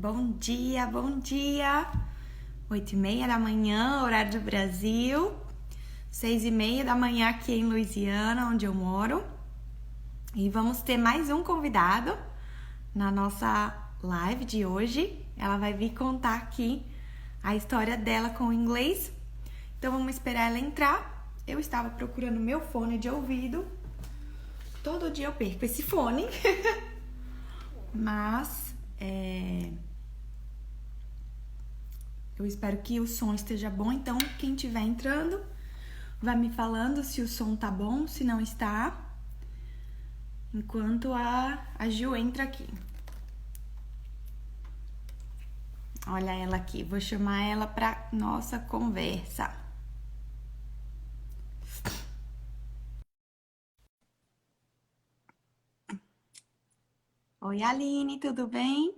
Bom dia, bom dia! 8h30 da manhã, horário do Brasil. 6h30 da manhã aqui em Louisiana, onde eu moro. E vamos ter mais um convidado na nossa live de hoje. Ela vai vir contar aqui a história dela com o inglês. Então vamos esperar ela entrar. Eu estava procurando meu fone de ouvido. Todo dia eu perco esse fone. Mas eu espero que o som esteja bom. Então, quem estiver entrando, vai me falando se o som tá bom, se não está. Enquanto a Gil entra aqui. Olha ela aqui. Vou chamar ela para nossa conversa. Oi, Aline, tudo bem?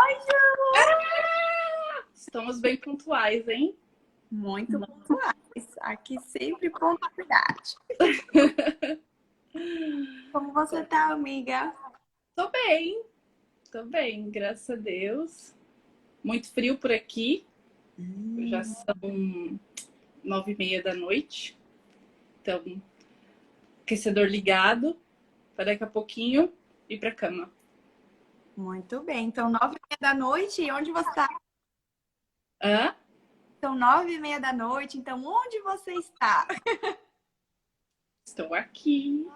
Oi, Ju! Estamos bem pontuais, hein? Muito pontuais. Aqui sempre pontualidade. Como você tá, amiga? Tô bem, graças a Deus. Muito frio por aqui. Já são 9h30 da noite. Então, aquecedor ligado para daqui a pouquinho ir pra cama. Muito bem. Então, 9h30 da noite, e onde você está? Hã? São 9h30 da noite, então onde você está? Estou aqui.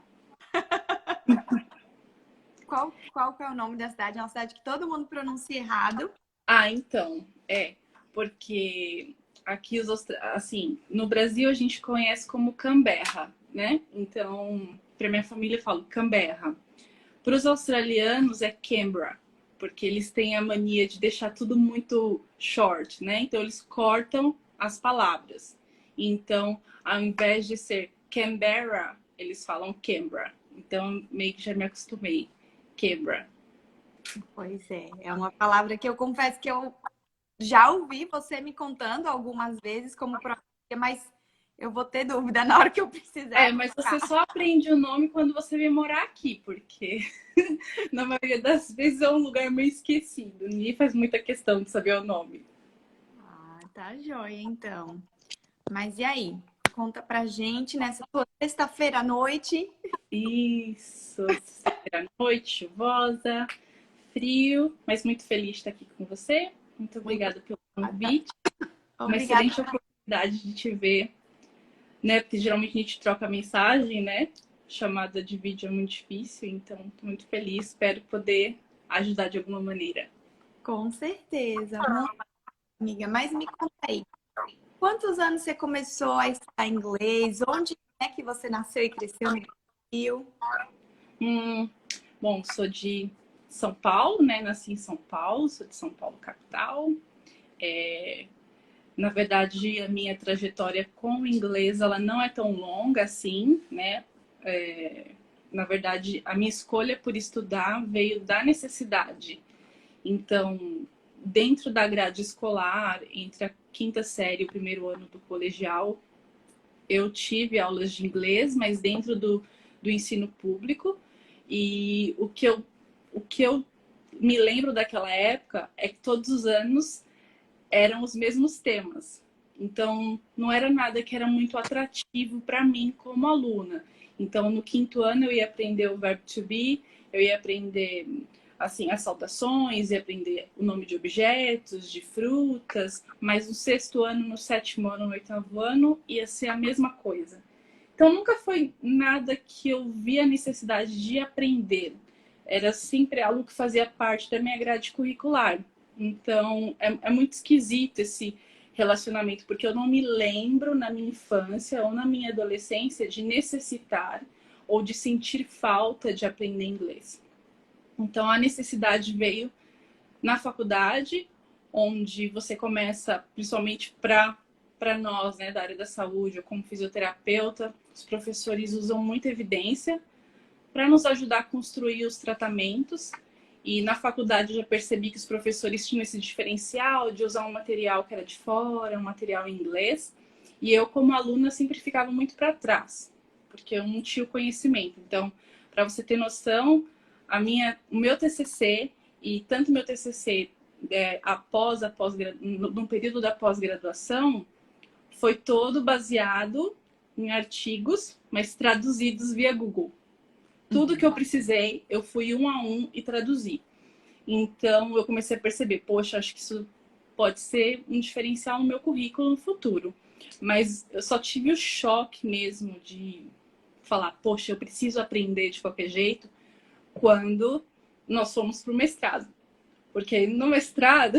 Qual que é o nome da cidade? É uma cidade que todo mundo pronuncia errado. Então, porque aqui assim, no Brasil a gente conhece como Canberra, né? Então, para minha família eu falo Canberra. Para os australianos é Canberra, porque eles têm a mania de deixar tudo muito short, né? Então eles cortam as palavras. Então, ao invés de ser Canberra, eles falam Canberra. Então, meio que já me acostumei. Canberra. Pois é uma palavra que eu confesso que eu já ouvi você me contando algumas vezes como pronúncia, mas eu vou ter dúvida na hora que eu precisar. Mas você só aprende o nome quando você vem morar aqui, porque na maioria das vezes é um lugar meio esquecido. Ninguém faz muita questão de saber o nome. Ah, tá joia, então. Mas e aí? Conta pra gente nessa sexta-feira à noite. Isso, sexta-feira à noite, chuvosa, frio, mas muito feliz de estar aqui com você. Muito obrigada pelo convite. Uma Obrigada. excelente oportunidade de te ver, né? Porque geralmente a gente troca mensagem, né? Chamada de vídeo é muito difícil, então estou muito feliz. Espero poder ajudar de alguma maneira. Com certeza, muito, amiga. Mas me conta aí, quantos anos você começou a estudar inglês? Onde é que você nasceu e cresceu no Brasil? Bom, sou de São Paulo, né? Nasci em São Paulo, sou de São Paulo, capital. Na verdade, a minha trajetória com o inglês, ela não é tão longa assim, né? Na verdade, a minha escolha por estudar veio da necessidade. Então, dentro da grade escolar, entre a quinta série e o primeiro ano do colegial, eu tive aulas de inglês, mas dentro do ensino público. E o que eu me lembro daquela época é que todos os anos eram os mesmos temas. Então, não era nada que era muito atrativo para mim como aluna. Então, no quinto ano, eu ia aprender o verbo to be, eu ia aprender assim, as saudações, ia aprender o nome de objetos, de frutas, mas no sexto ano, no sétimo ano, no oitavo ano, ia ser a mesma coisa. Então, nunca foi nada que eu via a necessidade de aprender. Era sempre algo que fazia parte da minha grade curricular. Então, é muito esquisito esse relacionamento, porque eu não me lembro na minha infância ou na minha adolescência de necessitar ou de sentir falta de aprender inglês. Então, a necessidade veio na faculdade, onde você começa, principalmente para nós, né, da área da saúde, ou como fisioterapeuta, os professores usam muita evidência para nos ajudar a construir os tratamentos. E na faculdade eu já percebi que os professores tinham esse diferencial de usar um material que era de fora, um material em inglês. E eu, como aluna, sempre ficava muito para trás, porque eu não tinha o conhecimento. Então, para você ter noção, o meu TCC e tanto meu TCC no período da pós-graduação foi todo baseado em artigos, mas traduzidos via Google. Tudo que eu precisei, eu fui um a um e traduzi. Então, eu comecei a perceber, poxa, acho que isso pode ser um diferencial no meu currículo no futuro. Mas eu só tive o choque mesmo de falar, poxa, eu preciso aprender de qualquer jeito, quando nós fomos para o mestrado. Porque no mestrado,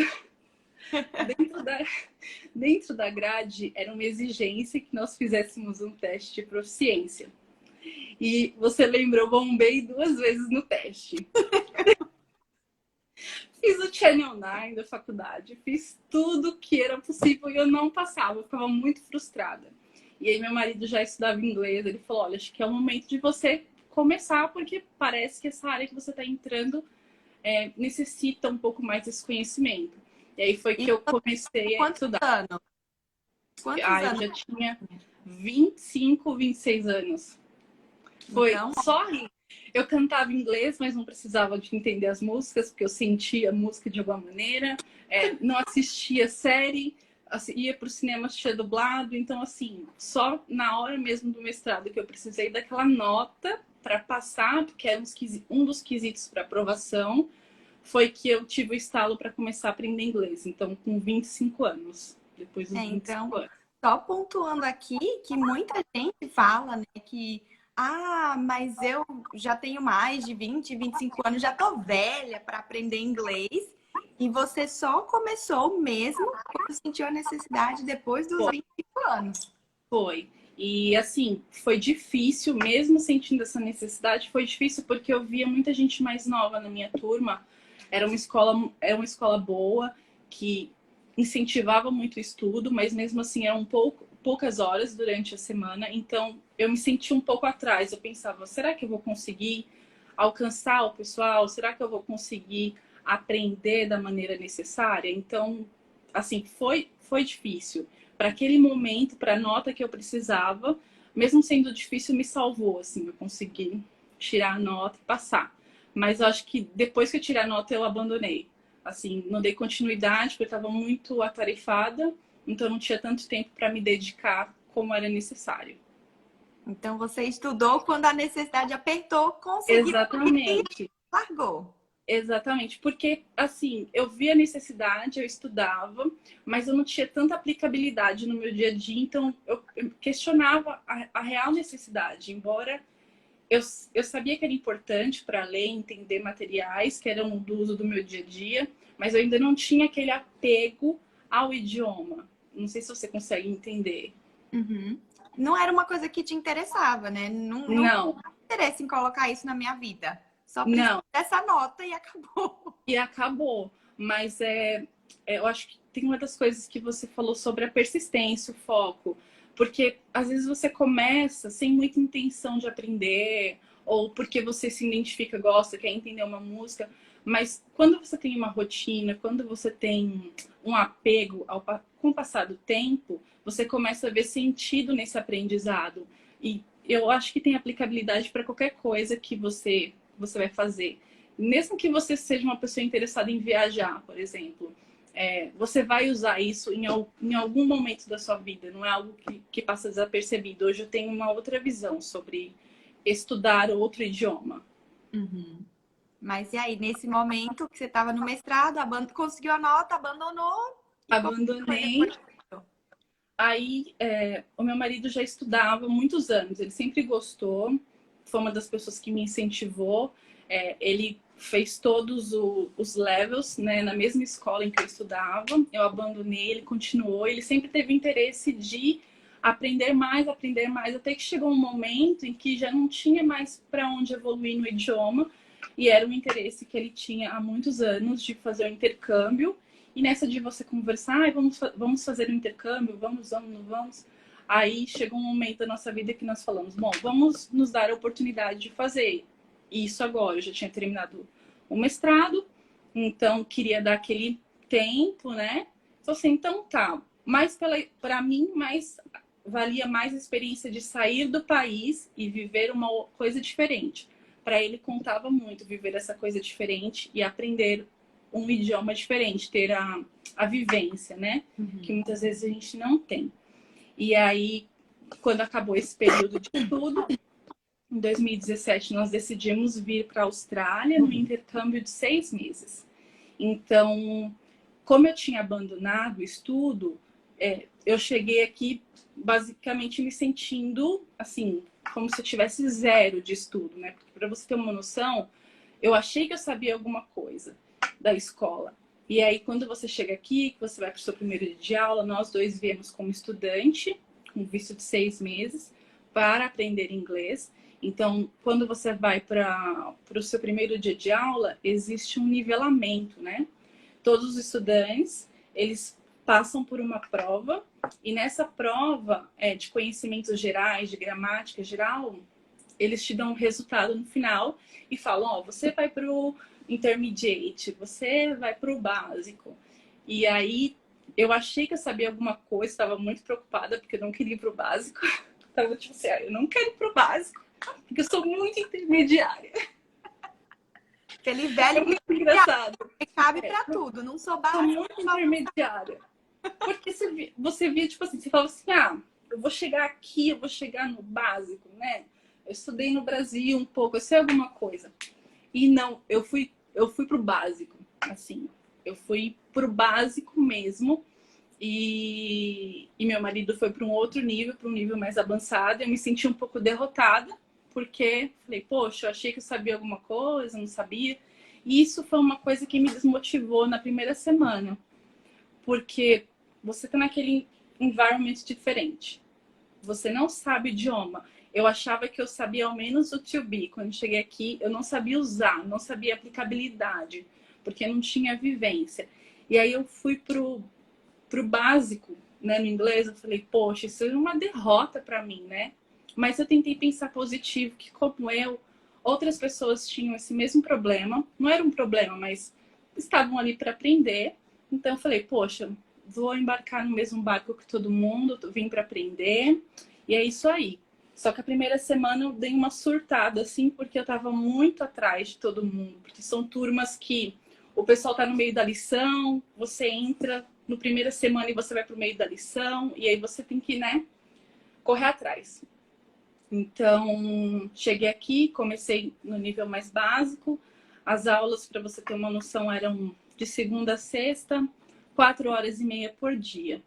dentro da grade, era uma exigência que nós fizéssemos um teste de proficiência. E você lembra, eu bombei 2 vezes no teste. Fiz o Channel 9 da faculdade, fiz tudo que era possível e eu não passava, eu ficava muito frustrada. E aí meu marido já estudava inglês, ele falou, olha, acho que é o momento de você começar, porque parece que essa área que você está entrando necessita um pouco mais desse conhecimento. E aí foi que eu comecei a estudar. Quantos Eu já tinha 25, 26 anos. Foi então... só aí. Eu cantava inglês, mas não precisava de entender as músicas, porque eu sentia a música de alguma maneira. Não assistia série, ia para o cinema assistir dublado. Então, assim, só na hora mesmo do mestrado que eu precisei daquela nota para passar, porque era um dos quesitos para aprovação, foi que eu tive o estalo para começar a aprender inglês. Então, com 25 anos. Depois dos 25 anos. Só pontuando aqui que muita gente fala, né, que mas eu já tenho mais de 20, 25 anos, já tô velha para aprender inglês. E você só começou mesmo quando sentiu a necessidade depois dos 25 anos. Foi. E assim, foi difícil, mesmo sentindo essa necessidade, foi difícil porque eu via muita gente mais nova na minha turma. Era uma escola boa, que incentivava muito o estudo, mas mesmo assim eram poucas horas durante a semana. Então eu me senti um pouco atrás. Eu pensava, será que eu vou conseguir alcançar o pessoal? Será que eu vou conseguir aprender da maneira necessária? Então, assim, foi difícil. Para aquele momento, para a nota que eu precisava, mesmo sendo difícil, me salvou, assim, eu consegui tirar a nota e passar. Mas eu acho que depois que eu tirei a nota, eu abandonei. Assim, não dei continuidade, porque eu estava muito atarefada, então não tinha tanto tempo para me dedicar como era necessário. Então, você estudou quando a necessidade apertou, conseguiu. Exatamente. E largou. Exatamente, porque assim, eu via a necessidade, eu estudava, mas eu não tinha tanta aplicabilidade no meu dia a dia, então eu questionava a real necessidade, embora eu sabia que era importante para ler, entender materiais que eram do uso do meu dia a dia, mas eu ainda não tinha aquele apego ao idioma. Não sei se você consegue entender. Uhum. Não era uma coisa que te interessava, né? Não tinha interesse em colocar isso na minha vida. Só preciso dessa nota e acabou. E acabou. Mas eu acho que tem uma das coisas que você falou sobre a persistência, o foco. Porque às vezes você começa sem muita intenção de aprender, ou porque você se identifica, gosta, quer entender uma música. Mas quando você tem uma rotina, quando você tem um apego com o passar do tempo, você começa a ver sentido nesse aprendizado. E eu acho que tem aplicabilidade para qualquer coisa que você vai fazer. Mesmo que você seja uma pessoa interessada em viajar, por exemplo, você vai usar isso em algum momento da sua vida, não é algo que passa desapercebido. Hoje eu tenho uma outra visão sobre estudar outro idioma. Uhum. Mas e aí, nesse momento que você estava no mestrado, conseguiu a nota, abandonou? Abandonei. Aí, o meu marido já estudava há muitos anos, ele sempre gostou, foi uma das pessoas que me incentivou. Ele fez todos os levels, né, na mesma escola em que eu estudava. Eu abandonei, ele continuou. Ele sempre teve interesse de aprender mais, até que chegou um momento em que já não tinha mais para onde evoluir no idioma. E era um interesse que ele tinha há muitos anos de fazer o intercâmbio. E nessa de você conversar, vamos fazer um intercâmbio, vamos, não vamos. Aí chegou um momento da nossa vida que nós falamos, bom, vamos nos dar a oportunidade de fazer isso agora. Eu já tinha terminado o mestrado, então queria dar aquele tempo, né? Então, assim, então tá. Mas para mim, valia mais a experiência de sair do país e viver uma coisa diferente. para ele contava muito viver essa coisa diferente e aprender um idioma diferente, ter a vivência, né? Que muitas vezes a gente não tem. E aí, quando acabou esse período de estudo, em 2017 nós decidimos vir para a Austrália no intercâmbio de 6 meses. Então, como eu tinha abandonado o estudo, eu cheguei aqui basicamente me sentindo assim, como se eu tivesse zero de estudo, né? Porque para você ter uma noção, eu achei que eu sabia alguma coisa da escola. E aí, quando você chega aqui, que você vai para o seu primeiro dia de aula, nós dois viemos como estudante, com visto de 6 meses, para aprender inglês. Então, quando você vai para o seu primeiro dia de aula, existe um nivelamento, né? Todos os estudantes, eles passam por uma prova, e nessa prova de conhecimentos gerais, de gramática geral, eles te dão um resultado no final e falam, ó, você vai para o intermediate, você vai para o básico. E aí, eu achei que eu sabia alguma coisa, estava muito preocupada, porque eu não queria ir para o básico. Tava tipo assim, eu não quero ir para o básico, porque eu sou muito intermediária. Aquele velho muito engraçado. Que cabe pra tudo, não sou básica. Sou muito intermediária. Porque você via, tipo assim, você falava assim, eu vou chegar aqui, eu vou chegar no básico, né? Eu estudei no Brasil um pouco, eu sei alguma coisa. E não, eu fui pro básico, assim. Eu fui pro básico mesmo. E meu marido foi para um outro nível, para um nível mais avançado. Eu me senti um pouco derrotada, porque falei, poxa, eu achei que eu sabia alguma coisa, não sabia. E isso foi uma coisa que me desmotivou na primeira semana, porque você tá naquele environment diferente. Você não sabe o idioma. Eu achava que eu sabia ao menos o to be. Quando cheguei aqui, eu não sabia usar, não sabia aplicabilidade, porque não tinha vivência. E aí eu fui pro básico, né, no inglês. Eu falei, poxa, isso é uma derrota para mim, né? Mas eu tentei pensar positivo, que como eu, outras pessoas tinham esse mesmo problema. Não era um problema, mas estavam ali para aprender. Então eu falei, poxa, vou embarcar no mesmo barco que todo mundo, vim para aprender. E é isso aí. Só que a primeira semana eu dei uma surtada, assim, porque eu tava muito atrás de todo mundo. Porque são turmas que o pessoal tá no meio da lição, você entra no primeira semana e você vai pro meio da lição, e aí você tem que, né, correr atrás. Então, cheguei aqui, comecei no nível mais básico. As aulas, para você ter uma noção, eram de segunda a sexta, 4 horas e meia por dia.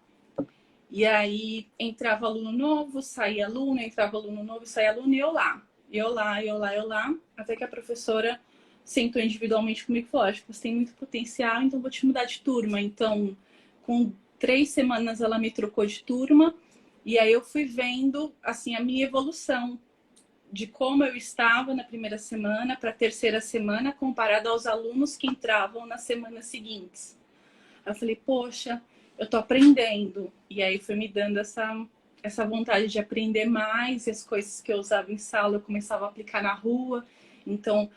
E aí entrava aluno novo, saía aluno, entrava aluno novo, saía aluno, e eu lá. Eu lá, até que a professora sentou individualmente comigo e falou, acho que você tem muito potencial, então vou te mudar de turma. Então, com 3 semanas ela me trocou de turma, e aí eu fui vendo, assim, a minha evolução de como eu estava na primeira semana para a terceira semana, comparado aos alunos que entravam nas semanas seguintes. Aí eu falei, poxa, eu tô aprendendo. E aí foi me dando essa vontade de aprender mais, e as coisas que eu usava em sala eu começava a aplicar na rua. Então,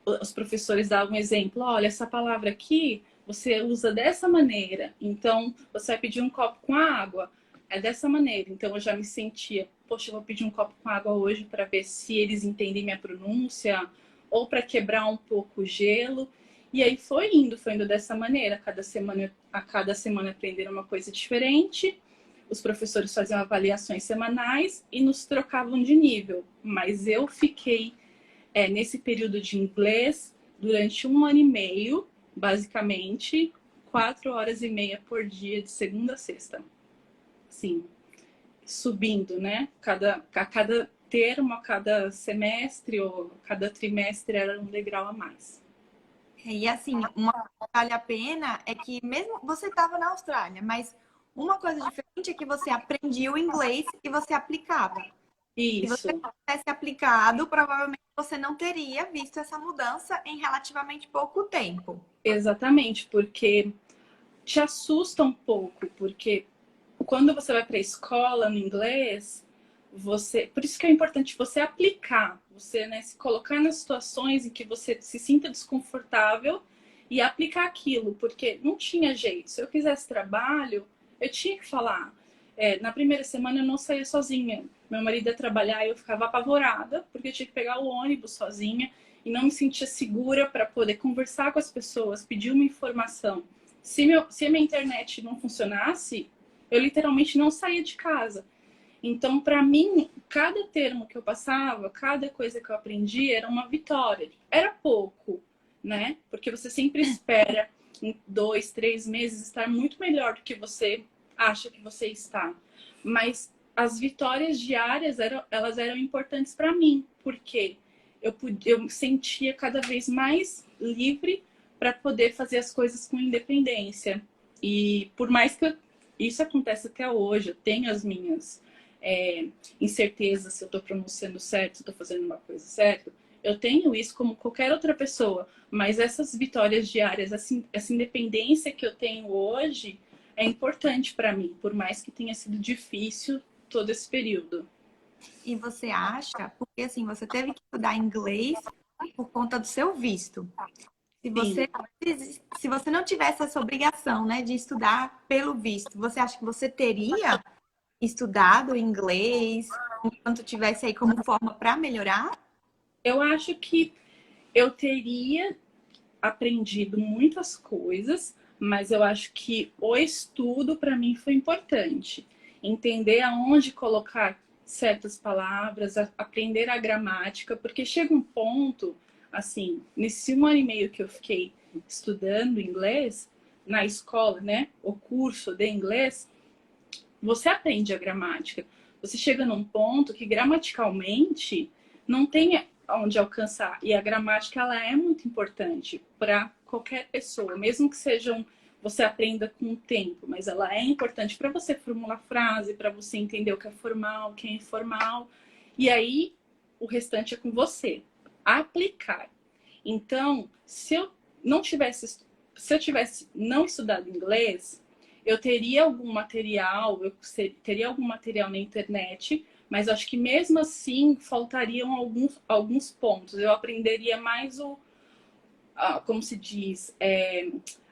os professores davam um exemplo, olha, essa palavra aqui você usa dessa maneira, então você vai pedir um copo com água, é dessa maneira. Então eu já me sentia, poxa, eu vou pedir um copo com água hoje para ver se eles entendem minha pronúncia, ou para quebrar um pouco o gelo. E aí foi indo dessa maneira, a cada semana aprenderam uma coisa diferente. Os professores faziam avaliações semanais e nos trocavam de nível, mas eu fiquei nesse período de inglês durante 1 ano e meio, basicamente, 4 horas e meia por dia, de segunda a sexta. Sim, subindo, né? A cada termo, a cada semestre ou cada trimestre era um degrau a mais. E assim, uma coisa que vale a pena é que mesmo você estava na Austrália, mas uma coisa diferente é que você aprendia o inglês e você aplicava. Se Isso. você não tivesse aplicado, provavelmente você não teria visto essa mudança em relativamente pouco tempo. Exatamente, porque te assusta um pouco, porque quando você vai para a escola no inglês, por isso que é importante você aplicar, você, né, se colocar nas situações em que você se sinta desconfortável e aplicar aquilo, porque não tinha jeito. Se eu quisesse trabalho, eu tinha que falar. Na primeira semana eu não saía sozinha. Meu marido ia trabalhar e eu ficava apavorada, porque eu tinha que pegar o ônibus sozinha e não me sentia segura para poder conversar com as pessoas, pedir uma informação. Se a minha internet não funcionasse, eu literalmente não saía de casa. Então, para mim, cada termo que eu passava, cada coisa que eu aprendi era uma vitória. Era pouco, né? Porque você sempre espera em 2, 3 meses estar muito melhor do que você acha que você está. Mas as vitórias diárias elas eram importantes para mim, porque eu me sentia cada vez mais livre para poder fazer as coisas com independência. E por mais que isso aconteça até hoje, eu tenho as minhas incertezas se eu estou pronunciando certo, se eu estou fazendo uma coisa certa. Eu tenho isso como qualquer outra pessoa, mas essas vitórias diárias, assim, essa independência que eu tenho hoje é importante para mim, por mais que tenha sido difícil todo esse período. E você acha, porque assim, você teve que estudar inglês por conta do seu visto. Se Sim. você, se você não tivesse essa obrigação, né, de estudar pelo visto, você acha que você teria estudado inglês enquanto tivesse aí como forma para melhorar? Eu acho que eu teria aprendido muitas coisas, mas eu acho que o estudo para mim foi importante. Entender aonde colocar certas palavras, aprender a gramática, porque chega um ponto, assim, nesse 1 ano e meio que eu fiquei estudando inglês na escola, né, o curso de inglês, você aprende a gramática. Você chega num ponto que gramaticalmente não tem onde alcançar. E a gramática ela é muito importante para qualquer pessoa, mesmo que sejam você aprenda com o tempo, mas ela é importante para você formular frase, para você entender o que é formal, o que é informal. E aí o restante é com você. Aplicar. Então, se eu tivesse não estudado inglês, eu teria algum material, teria algum material na internet, mas acho que mesmo assim faltariam alguns pontos. Eu aprenderia mais como se diz,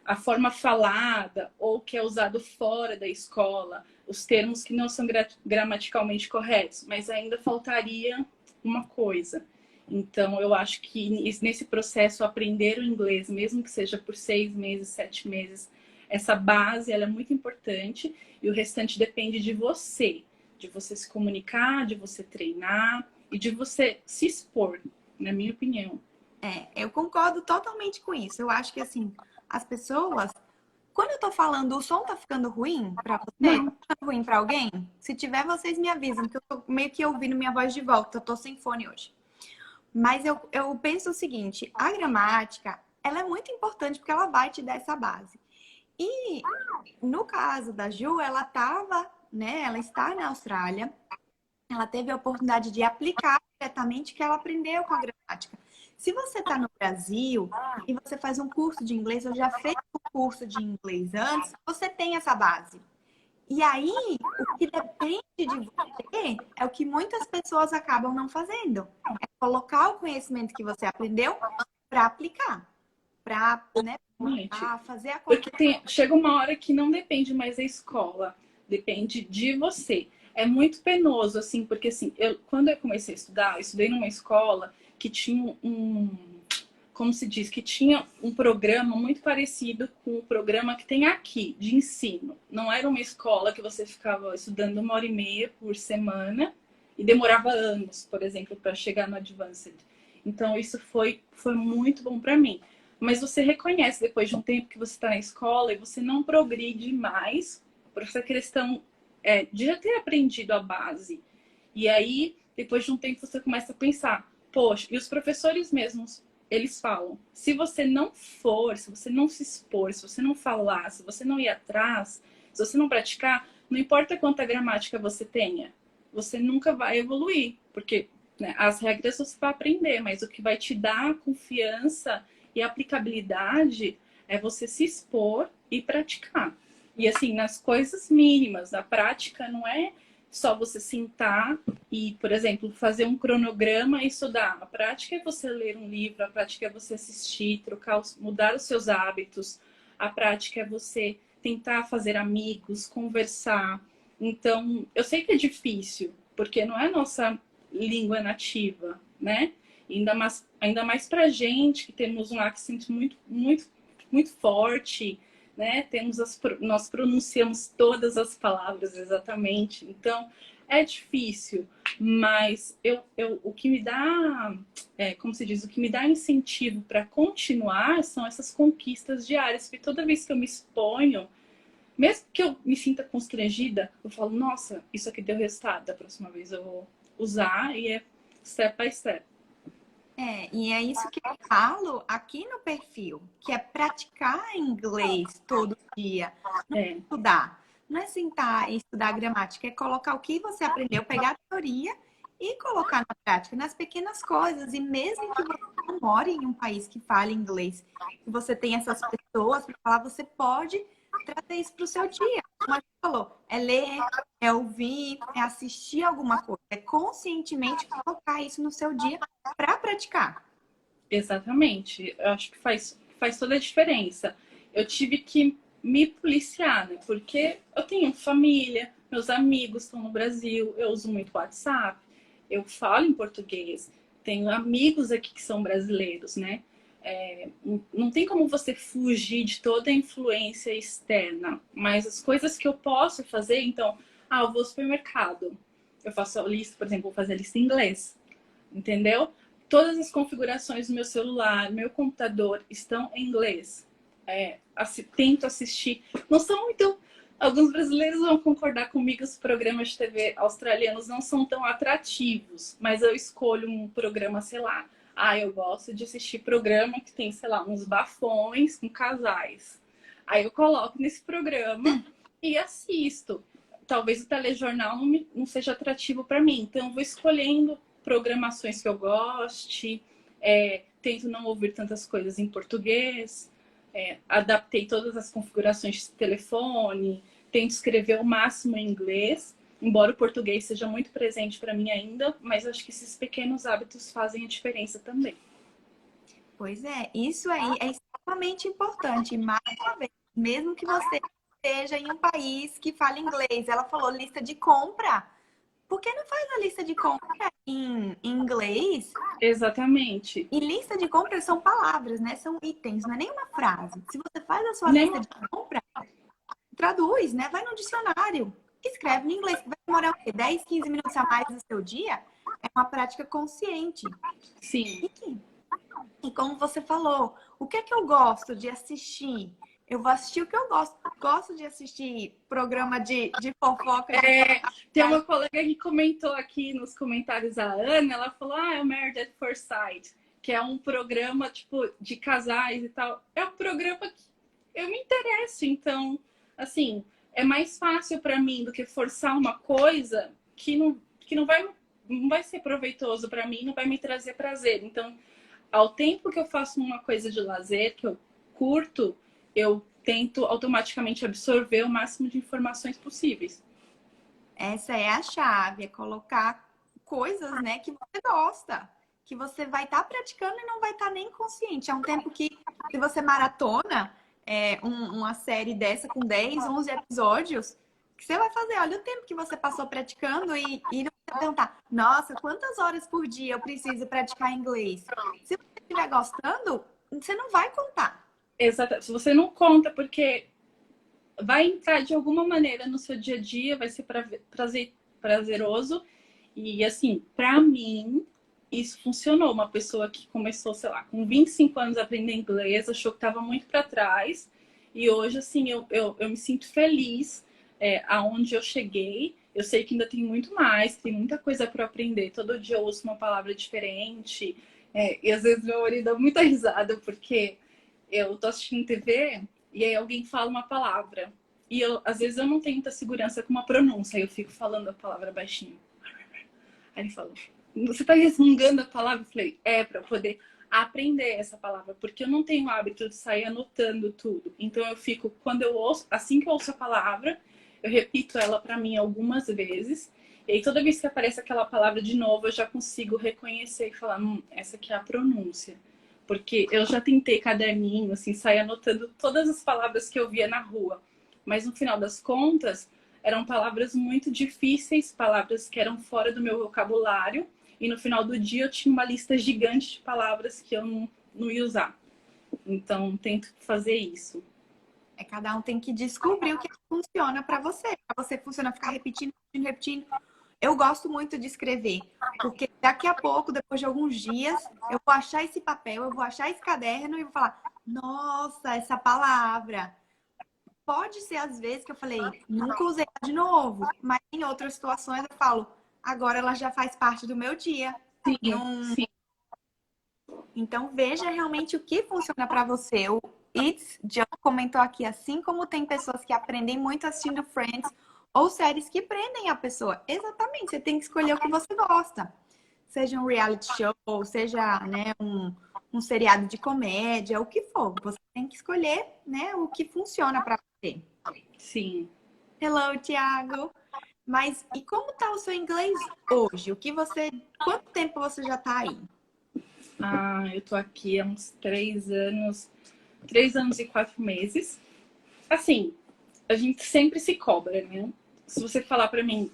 a forma falada ou que é usado fora da escola, os termos que não são gramaticalmente corretos, mas ainda faltaria uma coisa. Então, eu acho que nesse processo, aprender o inglês, mesmo que seja por 6 meses, 7 meses, essa base ela é muito importante e o restante depende de você se comunicar, de você treinar e de você se expor, na minha opinião. Eu concordo totalmente com isso. Eu acho que assim, as pessoas, quando eu tô falando, o som tá ficando ruim pra você? Não, Tá ruim pra alguém? Se tiver, vocês me avisam, que eu tô meio que ouvindo minha voz de volta. Eu tô sem fone hoje. Mas eu penso o seguinte, a gramática, ela é muito importante porque ela vai te dar essa base. E no caso da Ju, ela tava, né, ela está na Austrália, ela teve a oportunidade de aplicar diretamente o que ela aprendeu com a gramática. Se você está no Brasil e você faz um curso de inglês, ou já fez um curso de inglês antes, você tem essa base. E aí, o que depende de você é o que muitas pessoas acabam não fazendo. É colocar o conhecimento que você aprendeu para aplicar, para, né, realmente. fazer a Porque chega uma hora que não depende mais da escola, depende de você. É muito penoso, assim, porque assim, quando eu comecei a estudar, eu estudei numa escola que tinha como se diz, que tinha um programa muito parecido com o programa que tem aqui, de ensino. Não era uma escola que você ficava estudando 1 hora e meia por semana e demorava anos, por exemplo, para chegar no Advanced. Então, isso foi muito bom para mim. Mas você reconhece depois de um tempo que você está na escola e você não progride mais por essa questão de já ter aprendido a base. E aí, depois de um tempo, você começa a pensar, poxa, e os professores mesmos, eles falam, se você não for, se você não se expor, se você não falar, se você não ir atrás, se você não praticar, não importa quanta gramática você tenha, você nunca vai evoluir, porque né, as regras você vai aprender, mas o que vai te dar confiança e aplicabilidade é você se expor e praticar. E assim, nas coisas mínimas, a prática não é só você sentar e, por exemplo, fazer um cronograma e estudar. A prática é você ler um livro, a prática é você assistir, mudar os seus hábitos. A prática é você tentar fazer amigos, conversar. Então, eu sei que é difícil, porque não é nossa língua nativa, né? Ainda mais pra gente, que temos um accent muito forte, né? Nós pronunciamos todas as palavras exatamente, então é difícil, mas o que me dá, como se diz, o que me dá incentivo para continuar são essas conquistas diárias, porque toda vez que eu me exponho, mesmo que eu me sinta constrangida, eu falo, nossa, isso aqui deu resultado, da próxima vez eu vou usar e é step by step. E é isso que eu falo aqui no perfil, que é praticar inglês todo dia, não é estudar. Não é sentar e estudar gramática, é colocar o que você aprendeu, pegar a teoria e colocar na prática, nas pequenas coisas. E mesmo que você não more em um país que fale inglês, que você tem essas pessoas para falar, você pode trazer isso para o seu dia. Como a gente falou, é ler, é ouvir, é assistir alguma coisa, é conscientemente colocar isso no seu dia para praticar. Exatamente. Eu acho que faz toda a diferença. Eu tive que me policiar, né? Porque eu tenho família, meus amigos estão no Brasil, eu uso muito WhatsApp, eu falo em português, tenho amigos aqui que são brasileiros, né? Não tem como você fugir de toda a influência externa, mas as coisas que eu posso fazer, então, eu vou ao supermercado, eu faço a lista, por exemplo, vou fazer a lista em inglês, entendeu? Todas as configurações do meu celular, meu computador estão em inglês. Tento assistir. Não são muito... Alguns brasileiros vão concordar comigo, os programas de TV australianos não são tão atrativos, mas eu escolho um programa, sei lá. Eu gosto de assistir programa que tem, sei lá, uns bafões com casais. Aí eu coloco nesse programa e assisto. Talvez o telejornal não seja atrativo para mim, então eu vou escolhendo programações que eu goste, tento não ouvir tantas coisas em português, adaptei todas as configurações de telefone, tento escrever o máximo em inglês, embora o português seja muito presente para mim ainda, mas acho que esses pequenos hábitos fazem a diferença também. Pois é, isso aí é extremamente importante. Mais uma vez, mesmo que você esteja em um país que fala inglês, ela falou lista de compra. Por que não faz a lista de compra em inglês? Exatamente. E lista de compras são palavras, né? São itens, não é nem uma frase. Se você faz a sua lista de compra, traduz, né? Vai no dicionário, escreve em inglês. Vai demorar o quê? 10, 15 minutos a mais do seu dia? É uma prática consciente. Sim. E como você falou, o que é que eu gosto de assistir? Eu vou assistir o que eu gosto. Gosto de assistir programa de fofoca. Tem uma colega que comentou aqui nos comentários, a Ana, ela falou, é o Married at First Sight, que é um programa, tipo, de casais e tal. É um programa que eu me interesso, então, assim, é mais fácil para mim do que forçar uma coisa que não vai ser proveitoso para mim, não vai me trazer prazer. Então, ao tempo que eu faço uma coisa de lazer, que eu curto, eu tento automaticamente absorver o máximo de informações possíveis. Essa é a chave, é colocar coisas, né, que você gosta, que você vai estar praticando e não vai estar nem consciente. É um tempo que, se você maratona uma série dessa com 10, 11 episódios, que você vai fazer? Olha o tempo que você passou praticando e não vai perguntar, nossa, quantas horas por dia eu preciso praticar inglês? Se você estiver gostando, você não vai contar. Exato. Se você não conta, porque vai entrar de alguma maneira no seu dia a dia, vai ser prazeroso. E assim, para mim, isso funcionou. Uma pessoa que começou, sei lá, com 25 anos a aprender inglês, achou que estava muito para trás. E hoje, assim, eu me sinto feliz aonde eu cheguei. Eu sei que ainda tem muito mais, tem muita coisa para aprender. Todo dia eu ouço uma palavra diferente. E às vezes meu marido dá muita risada, porque eu tô assistindo TV e aí alguém fala uma palavra. E às vezes eu não tenho muita segurança com uma pronúncia. Aí eu fico falando a palavra baixinho. Aí ele falou, você tá resmungando a palavra? Eu falei, pra eu poder aprender essa palavra. Porque eu não tenho o hábito de sair anotando tudo. Então eu fico, quando eu ouço, assim que eu ouço a palavra, eu repito ela pra mim algumas vezes. E aí toda vez que aparece aquela palavra de novo, eu já consigo reconhecer e falar, essa aqui é a pronúncia. Porque eu já tentei caderninho, assim, sair anotando todas as palavras que eu via na rua. Mas no final das contas, eram palavras muito difíceis, palavras que eram fora do meu vocabulário, e no final do dia eu tinha uma lista gigante de palavras que eu não ia usar. Então, tento fazer isso. Cada um tem que descobrir o que funciona para você. Para você funciona ficar repetindo, repetindo, repetindo. Eu gosto muito de escrever, porque daqui a pouco, depois de alguns dias, eu vou achar esse papel, eu vou achar esse caderno e vou falar: nossa, essa palavra. Pode ser às vezes que eu falei, nunca usei ela de novo, mas em outras situações eu falo, agora ela já faz parte do meu dia. Sim, Não... sim. Então veja realmente o que funciona para você. O It's John comentou aqui, assim como tem pessoas que aprendem muito assistindo Friends ou séries que prendem a pessoa. Exatamente, você tem que escolher o que você gosta. Seja um reality show, seja, né, um seriado de comédia, o que for. Você tem que escolher, né, o que funciona para você. Sim. Hello, Thiago. Mas e como tá o seu inglês hoje? Quanto tempo você já tá aí? Eu tô aqui há uns 3 anos, 3 anos e 4 meses. Assim, a gente sempre se cobra, né? Se você falar pra mim,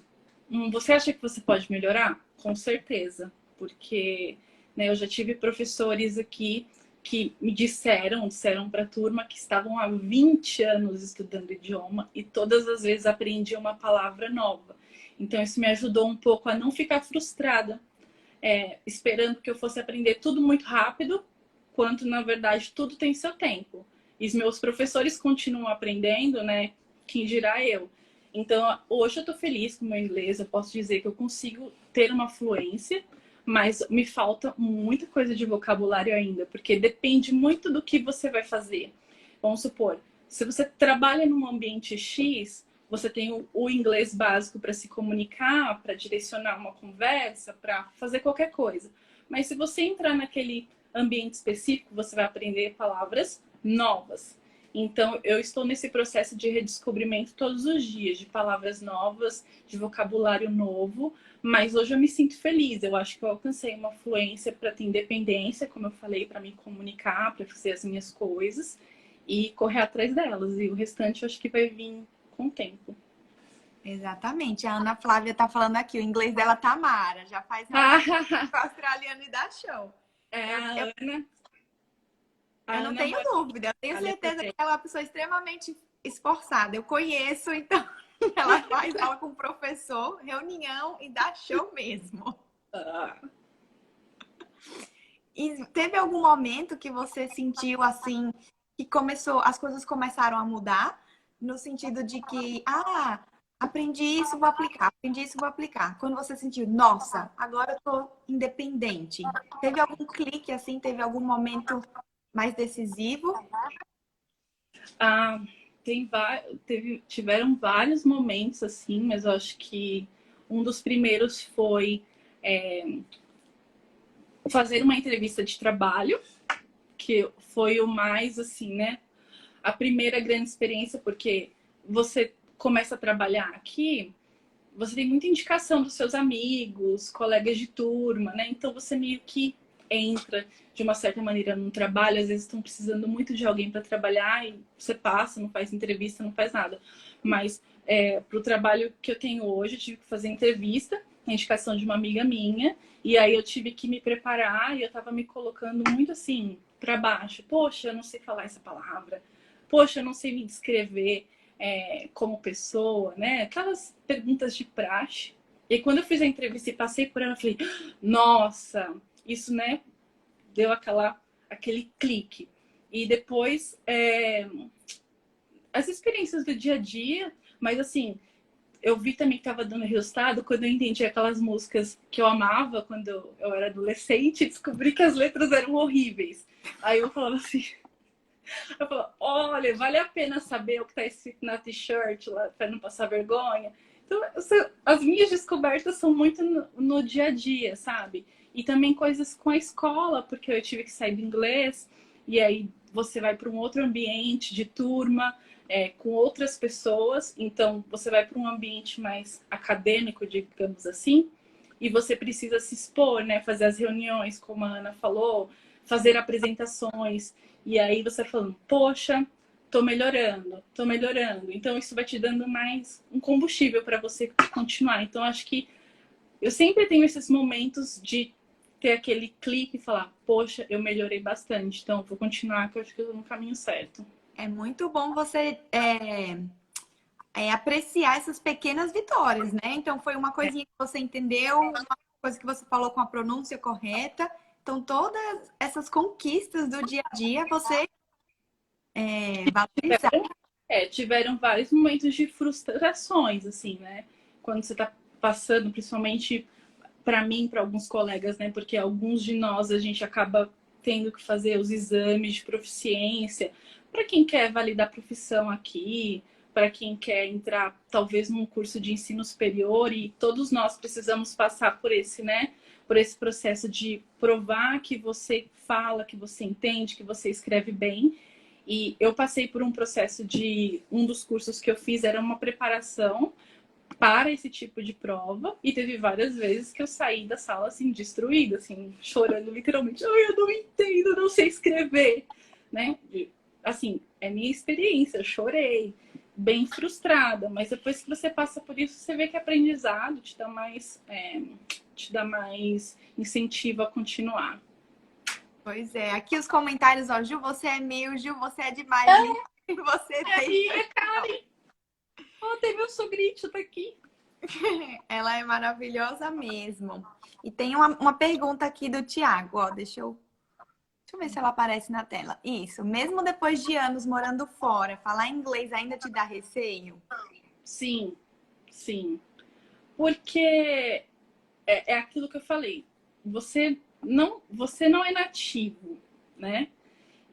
você acha que você pode melhorar? Com certeza, porque né, eu já tive professores aqui que me disseram para a turma que estavam há 20 anos estudando idioma e todas as vezes aprendiam uma palavra nova. Então isso me ajudou um pouco a não ficar frustrada, esperando que eu fosse aprender tudo muito rápido, quanto na verdade tudo tem seu tempo. E os meus professores continuam aprendendo, né? Quem dirá eu. Então, hoje eu estou feliz com o meu inglês, eu posso dizer que eu consigo ter uma fluência, mas me falta muita coisa de vocabulário ainda, porque depende muito do que você vai fazer. Vamos supor, se você trabalha num ambiente X, você tem o inglês básico para se comunicar, para direcionar uma conversa, para fazer qualquer coisa. Mas se você entrar naquele ambiente específico, você vai aprender palavras novas. Então, eu estou nesse processo de redescobrimento todos os dias, de palavras novas, de vocabulário novo, mas hoje eu me sinto feliz. Eu acho que eu alcancei uma fluência para ter independência, como eu falei, para me comunicar, para fazer as minhas coisas e correr atrás delas. E o restante eu acho que vai vir com o tempo. Exatamente. A Ana Flávia tá falando aqui, o inglês dela tá mara, já faz realmente o australiano e dá show. A Ana. Eu não tenho dúvida, eu tenho certeza que ela é uma pessoa extremamente esforçada. Eu conheço, então ela faz aula com o professor, reunião e dá show mesmo. E teve algum momento que você sentiu assim, que as coisas começaram a mudar, no sentido de que, aprendi isso, vou aplicar, aprendi isso, vou aplicar. Quando você sentiu, nossa, agora eu tô independente. Teve algum clique assim, teve algum momento mais decisivo? Tiveram vários momentos assim, mas eu acho que um dos primeiros foi fazer uma entrevista de trabalho, que foi o mais assim, né? A primeira grande experiência, porque você começa a trabalhar aqui, você tem muita indicação dos seus amigos, colegas de turma, né? Então você meio que entra de uma certa maneira num trabalho, às vezes estão precisando muito de alguém para trabalhar e você passa, não faz entrevista, não faz nada. Mas para o trabalho que eu tenho hoje, eu tive que fazer entrevista, a indicação de uma amiga minha, e aí eu tive que me preparar e eu estava me colocando muito assim para baixo. Poxa, eu não sei falar essa palavra. Poxa, eu não sei me descrever como pessoa, né? Aquelas perguntas de praxe. E quando eu fiz a entrevista e passei por ela, eu falei, nossa, isso, né? Deu aquele clique. E depois, as experiências do dia a dia, mas assim, eu vi também que estava dando resultado quando eu entendi aquelas músicas que eu amava quando eu era adolescente e descobri que as letras eram horríveis. Aí eu falava assim, olha, vale a pena saber o que está escrito na t-shirt lá para não passar vergonha. Então, as minhas descobertas são muito no dia a dia, sabe? E também coisas com a escola, porque eu tive que sair do inglês e aí você vai para um outro ambiente de turma, com outras pessoas. Então, você vai para um ambiente mais acadêmico, digamos assim, e você precisa se expor, né? Fazer as reuniões, como a Ana falou, fazer apresentações. E aí você falando, poxa, tô melhorando. Então, isso vai te dando mais um combustível para você continuar. Então, acho que eu sempre tenho esses momentos de ter aquele clique e falar, poxa, eu melhorei bastante, então vou continuar, que eu acho que eu tô no caminho certo. É muito bom você apreciar essas pequenas vitórias, né? Então, foi uma coisinha que você entendeu, uma coisa que você falou com a pronúncia correta. Então, todas essas conquistas do dia a dia, você valorizar. Tiveram vários momentos de frustrações, assim, né? Quando você tá passando, principalmente para mim, para alguns colegas, né? Porque alguns de nós a gente acaba tendo que fazer os exames de proficiência para quem quer validar a profissão aqui, para quem quer entrar talvez num curso de ensino superior e todos nós precisamos passar por esse, né? Por esse processo de provar que você fala, que você entende, que você escreve bem. E eu passei por um processo de um dos cursos que eu fiz era uma preparação para esse tipo de prova e teve várias vezes que eu saí da sala assim destruída, assim, chorando literalmente. Ai, eu não entendo, eu não sei escrever, né? Assim, é minha experiência, eu chorei, bem frustrada, mas depois que você passa por isso, você vê que aprendizado te dá mais incentivo a continuar. Pois é, aqui os comentários, ó, Ju, você é mil, Ju, você é demais, você tem. Karen! Oh, tem meu sogrinho, tá aqui. Ela é maravilhosa mesmo. E tem uma pergunta aqui do Tiago, ó, deixa eu ver se ela aparece na tela. Isso, mesmo depois de anos morando fora, falar inglês ainda te dá receio? Sim, sim. Porque é aquilo que eu falei. Você não é nativo, né?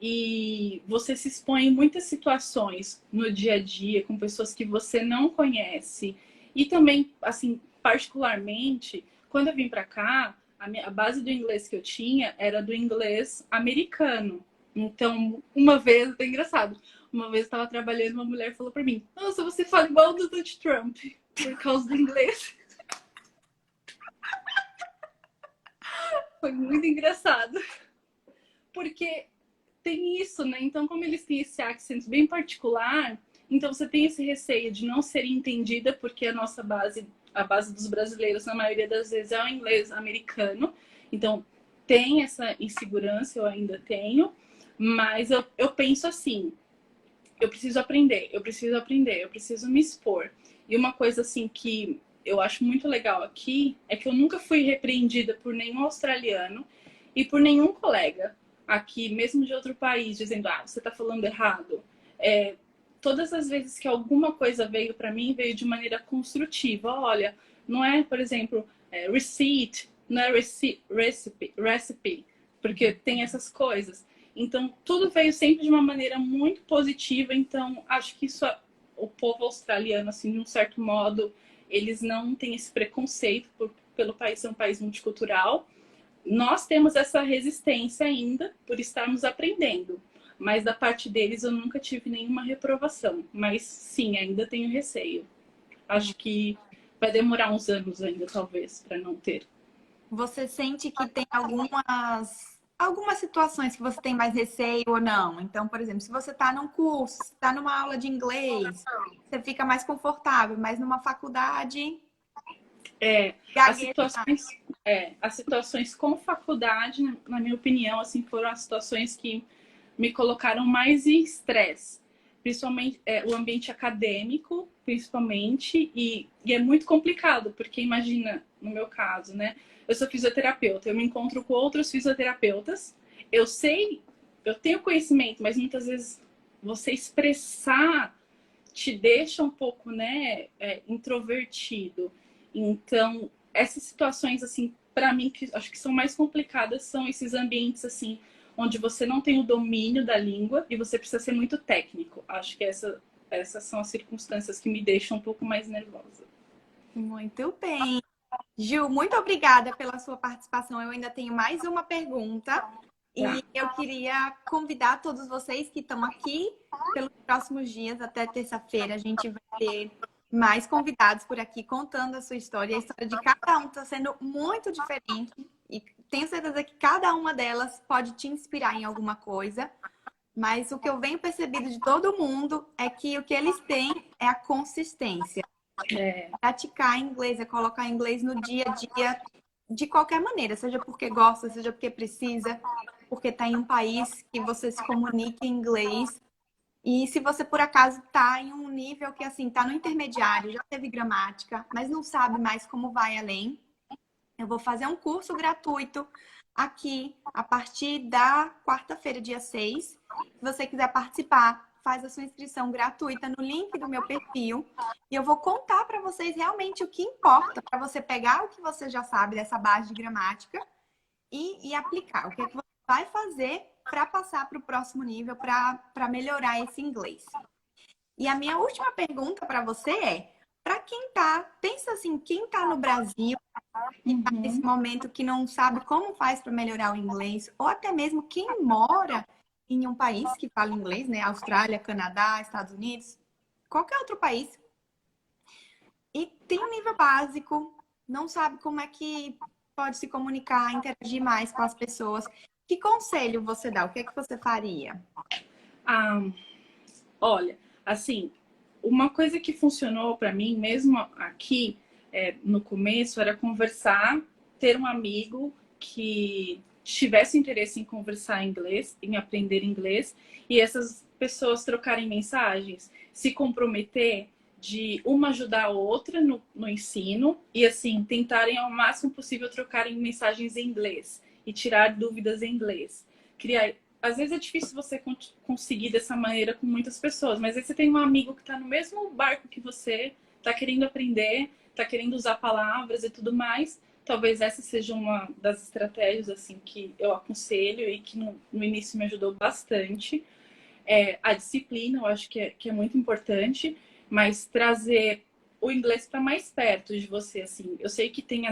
E você se expõe em muitas situações no dia a dia com pessoas que você não conhece. E também, assim, particularmente, quando eu vim para cá, a base do inglês que eu tinha era do inglês americano. Então, uma vez, é engraçado, uma vez eu estava trabalhando e uma mulher falou para mim: Nossa, você fala igual o Donald Trump por causa do inglês. Foi muito engraçado. Porque tem isso, né? Então, como eles têm esse accent bem particular, então você tem esse receio de não ser entendida, porque a base dos brasileiros, na maioria das vezes, é o inglês americano. Então, tem essa insegurança, eu ainda tenho, mas eu penso assim, eu preciso aprender, eu preciso aprender, eu preciso me expor. E uma coisa assim que eu acho muito legal aqui é que eu nunca fui repreendida por nenhum australiano e por nenhum colega aqui, mesmo de outro país, dizendo, você tá falando errado. Todas as vezes que alguma coisa veio para mim, veio de maneira construtiva. Olha, não é, por exemplo, receipt, não é recipe, porque tem essas coisas. Então, tudo veio sempre de uma maneira muito positiva. Então, acho que isso, o povo australiano, assim, de um certo modo, eles não têm esse preconceito pelo país ser um país multicultural. Nós temos essa resistência ainda por estarmos aprendendo. Mas da parte deles eu nunca tive nenhuma reprovação. Mas sim, ainda tenho receio. Acho que vai demorar uns anos ainda, talvez, para não ter. Você sente que tem algumas situações que você tem mais receio ou não? Então, por exemplo, se você está num curso, se está numa aula de inglês, você fica mais confortável, mas numa faculdade. As situações com faculdade, na minha opinião, assim, foram as situações que me colocaram mais em estresse. Principalmente o ambiente acadêmico, principalmente, e é muito complicado, porque imagina, no meu caso, né? Eu sou fisioterapeuta, eu me encontro com outros fisioterapeutas, eu tenho conhecimento, mas muitas vezes você expressar te deixa um pouco, né, introvertido. Então, essas situações, assim, para mim, que acho que são mais complicadas, são esses ambientes, assim, onde você não tem o domínio da língua e você precisa ser muito técnico. Acho que essas são as circunstâncias que me deixam um pouco mais nervosa. Muito bem. Gil, muito obrigada pela sua participação. Eu ainda tenho mais uma pergunta. E eu queria convidar todos vocês que estão aqui pelos próximos dias, até terça-feira, a gente vai ter mais convidados por aqui contando a sua história. A história de cada um está sendo muito diferente e tenho certeza que cada uma delas pode te inspirar em alguma coisa. Mas o que eu venho percebido de todo mundo é que o que eles têm é a consistência. É, Praticar inglês, é colocar inglês no dia a dia de qualquer maneira, seja porque gosta, seja porque precisa, porque está em um país que você se comunica em inglês. E se você por acaso está em um nível que assim, está no intermediário, já teve gramática, mas não sabe mais como vai além, eu vou fazer um curso gratuito aqui a partir da quarta-feira, dia 6. Se você quiser participar, faz a sua inscrição gratuita no link do meu perfil e eu vou contar para vocês realmente o que importa para você pegar o que você já sabe dessa base de gramática e aplicar. O que é que você vai fazer para passar para o próximo nível, para melhorar esse inglês. E a minha última pergunta para você é: para quem tá, pensa assim, quem tá no Brasil e tá nesse uhum. momento que não sabe como faz para melhorar o inglês, ou até mesmo quem mora em um país que fala inglês, né? Austrália, Canadá, Estados Unidos, qualquer outro país, e tem um nível básico, não sabe como é que pode se comunicar, interagir mais com as pessoas. Que conselho você dá? O que é que você faria? Ah, olha, assim, uma coisa que funcionou para mim, mesmo aqui no começo, era conversar, ter um amigo que tivesse interesse em conversar inglês, em aprender inglês, e essas pessoas trocarem mensagens, se comprometer de uma ajudar a outra no ensino e assim tentarem ao máximo possível trocarem mensagens em inglês e tirar dúvidas em inglês. Criar, às vezes é difícil você conseguir dessa maneira com muitas pessoas, mas aí você tem um amigo que está no mesmo barco que você, está querendo aprender, está querendo usar palavras e tudo mais. Talvez essa seja uma das estratégias assim que eu aconselho e que no início me ajudou bastante. A disciplina, eu acho que é muito importante, mas trazer o inglês para mais perto de você, assim. Eu sei que tem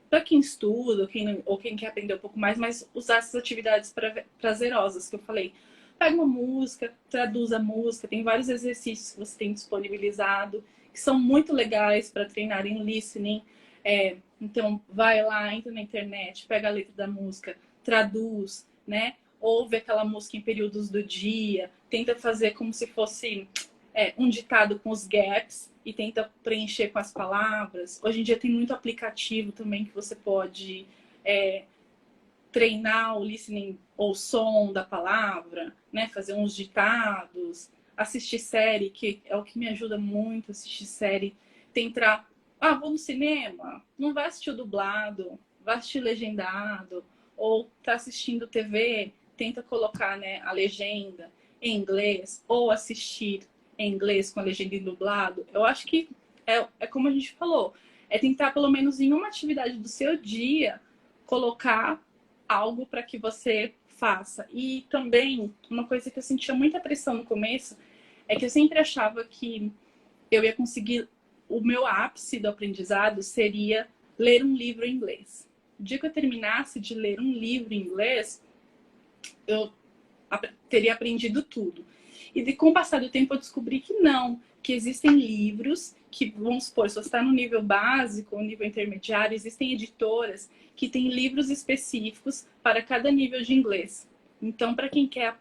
para quem estuda, ou quem quer aprender um pouco mais, mas usar essas atividades prazerosas que eu falei. Pega uma música, traduz a música, tem vários exercícios que você tem disponibilizado, que são muito legais para treinar em listening. Então, vai lá, entra na internet, pega a letra da música, traduz, né? Ouve aquela música em períodos do dia, tenta fazer como se fosse um ditado com os gaps e tenta preencher com as palavras. Hoje em dia tem muito aplicativo também que você pode treinar o listening ou som da palavra, né? Fazer uns ditados, assistir série, que é o que me ajuda muito, assistir série. Tentar, vou no cinema, não vai assistir o dublado, vai assistir legendado, ou tá assistindo TV, tenta colocar, né, a legenda em inglês, ou assistir em inglês com a legenda em dublado. Eu acho que é como a gente falou, é tentar pelo menos em uma atividade do seu dia colocar algo para que você faça. E também, uma coisa que eu sentia muita pressão no começo é que eu sempre achava que eu ia conseguir, o meu ápice do aprendizado seria ler um livro em inglês. O dia que eu terminasse de ler um livro em inglês, eu teria aprendido tudo. E com o passar do tempo eu descobri que não, que existem livros que, vamos supor, se você está no nível básico ou nível intermediário, existem editoras que têm livros específicos para cada nível de inglês. Então, para quem quer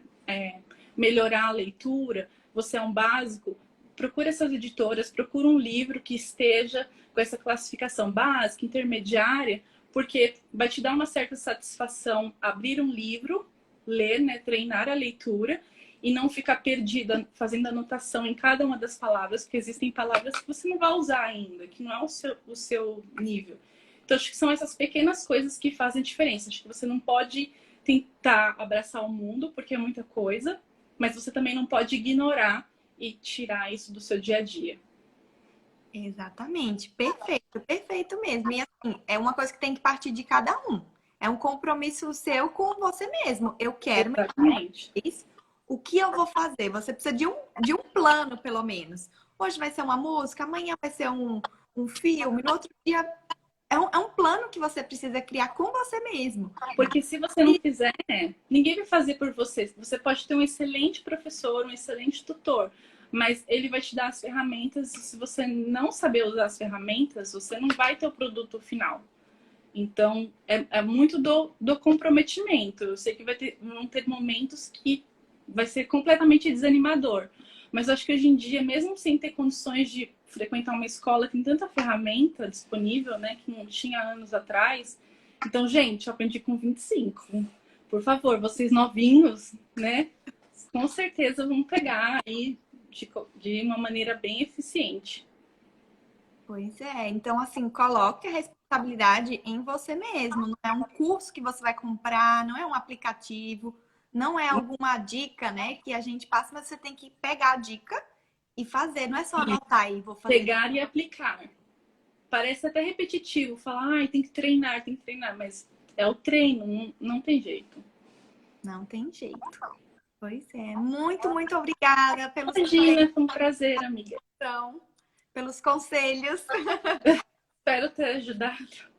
melhorar a leitura, você é um básico, procura essas editoras, procura um livro que esteja com essa classificação básica, intermediária, porque vai te dar uma certa satisfação abrir um livro, ler, né, treinar a leitura e não ficar perdida fazendo anotação em cada uma das palavras, porque existem palavras que você não vai usar ainda, que não é o seu nível. Então, acho que são essas pequenas coisas que fazem diferença. Acho que você não pode tentar abraçar o mundo, porque é muita coisa, mas você também não pode ignorar e tirar isso do seu dia a dia. Exatamente, perfeito, perfeito mesmo. E assim, é uma coisa que tem que partir de cada um. É um compromisso seu com você mesmo. Eu quero melhorar Exatamente. isso. O que eu vou fazer? Você precisa de um plano, pelo menos. Hoje vai ser uma música, amanhã vai ser um filme, no outro dia. É um plano que você precisa criar com você mesmo. Porque se você não fizer, ninguém vai fazer por você. Você pode ter um excelente professor, um excelente tutor, mas ele vai te dar as ferramentas. E se você não saber usar as ferramentas, você não vai ter o produto final. Então, é muito do comprometimento. Eu sei que vão ter momentos que vai ser completamente desanimador. Mas eu acho que hoje em dia, mesmo sem ter condições de frequentar uma escola, tem tanta ferramenta disponível, né, que não tinha anos atrás. Então, gente, eu aprendi com 25. Por favor, vocês novinhos, né, com certeza vão pegar aí de uma maneira bem eficiente. Pois é, então assim, coloque a responsabilidade em você mesmo. Não é um curso que você vai comprar, não é um aplicativo, não é alguma dica, né, que a gente passa, mas você tem que pegar a dica e fazer. Não é só anotar aí, vou fazer. Pegar e aplicar. Parece até repetitivo, falar, ai, tem que treinar, mas é o treino, não tem jeito. Não tem jeito. Pois é. Muito, muito obrigada pelos Imagina, foi um prazer, amiga. pelos conselhos. Espero ter ajudado.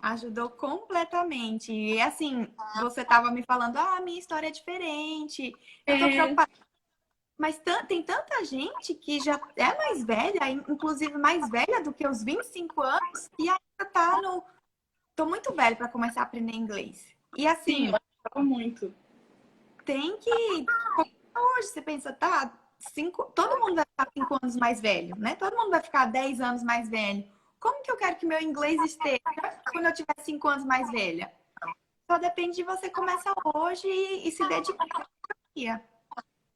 Ajudou completamente. E assim, você estava me falando, ah, minha história é diferente. Eu tô preocupada. Mas tem tanta gente que já é mais velha, inclusive mais velha do que os 25 anos, e ainda tá no. Tô muito velha para começar a aprender inglês. E assim, sim, eu gostava muito. tem que. Hoje você pensa, tá, todo mundo vai ficar 5 anos mais velho, né? Todo mundo vai ficar 10 anos mais velho. Como que eu quero que meu inglês esteja quando eu tiver 5 anos mais velha? Só depende de você começar hoje e se dedicar.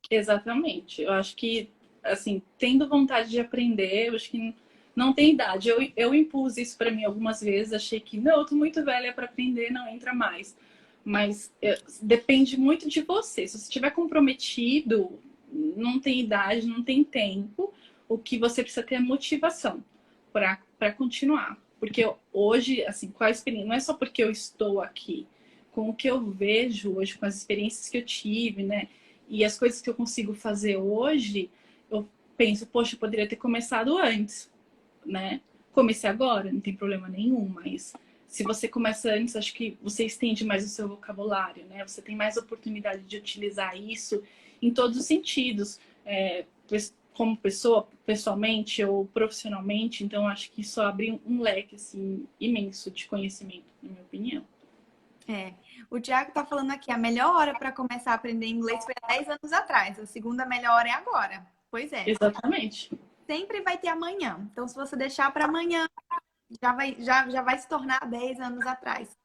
Exatamente. Eu acho que, assim, tendo vontade de aprender, eu acho que não tem idade. Eu impus isso para mim algumas vezes, achei que, não, eu tô muito velha para aprender, não entra mais. Mas depende muito de você. Se você estiver comprometido, não tem idade, não tem tempo. O que você precisa ter é motivação para continuar. Porque hoje, assim, com a experiência, não é só porque eu estou aqui, com o que eu vejo hoje, com as experiências que eu tive, né? E as coisas que eu consigo fazer hoje, eu penso, poxa, eu poderia ter começado antes, né? Comecei agora, não tem problema nenhum, mas se você começa antes, acho que você estende mais o seu vocabulário, né? Você tem mais oportunidade de utilizar isso em todos os sentidos, como pessoa, pessoalmente ou profissionalmente. Então, acho que isso abre um leque assim, imenso de conhecimento, na minha opinião. O Thiago tá falando aqui, a melhor hora para começar a aprender inglês foi há 10 anos atrás. A segunda melhor hora é agora. Pois é. Exatamente. Sempre vai ter amanhã. Então, se você deixar para amanhã, já vai se tornar 10 anos atrás.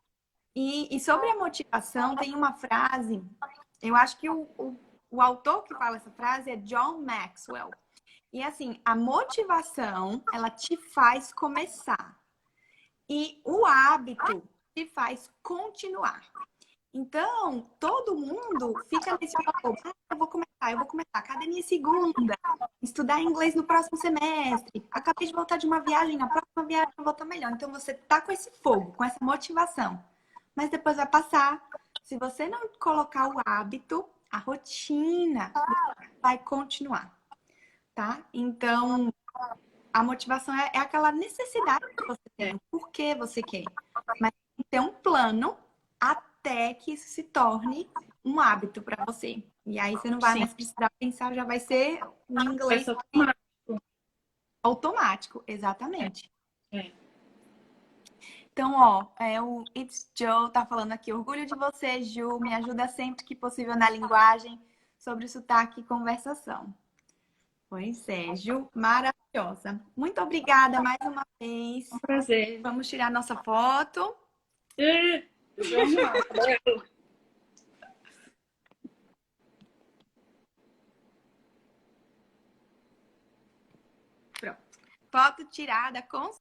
E sobre a motivação, tem uma frase, eu acho que o autor que fala essa frase é John Maxwell. E assim, a motivação, ela te faz começar. E o hábito te faz continuar. Então, todo mundo fica nesse valor. Eu vou começar. Academia segunda. Estudar inglês no próximo semestre. Acabei de voltar de uma viagem. Na próxima viagem eu vou estar melhor. Então, você tá com esse fogo, com essa motivação. Mas depois vai passar. Se você não colocar o hábito, a rotina vai continuar. Tá? Então, a motivação é aquela necessidade que você tem. Por que você quer? Mas tem que ter um plano até que isso se torne um hábito para você. E aí você não vai mais precisar pensar, já vai ser um inglês automático. Exatamente. Então, ó, o It's Joe tá falando aqui, orgulho de você, Ju, me ajuda sempre que possível na linguagem, sobre sotaque e conversação. Pois é, Ju, maravilhosa. Muito obrigada mais uma vez. Um prazer. Vamos tirar nossa foto. Vamos lá. Pronto. Foto tirada com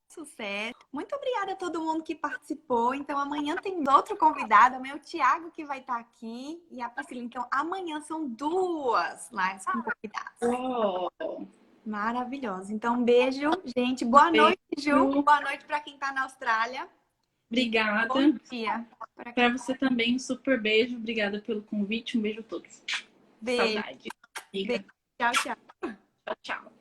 sucesso. Muito obrigada a todo mundo que participou. Então, amanhã tem outro convidado, o meu Thiago, que vai estar aqui, e a Priscila. Então, amanhã são 2 lives com convidados. Oh. Maravilhoso. Então, um beijo, gente. Boa noite, Ju. Boa noite para quem está na Austrália. Obrigada. Bom dia. Para você também, um super beijo. Obrigada pelo convite. Um beijo a todos. Beijo. Saudade. Beijo. Tchau, tchau. Tchau, tchau.